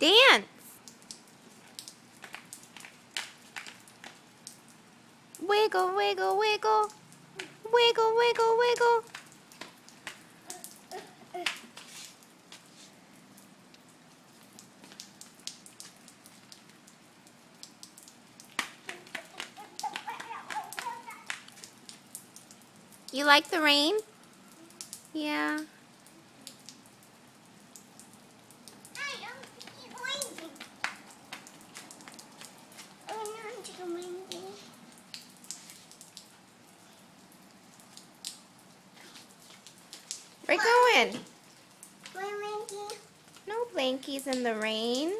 Dance. Wiggle, wiggle, wiggle. Wiggle, wiggle, wiggle. You like the rain? Yeah. We're going. No blankies in the rain.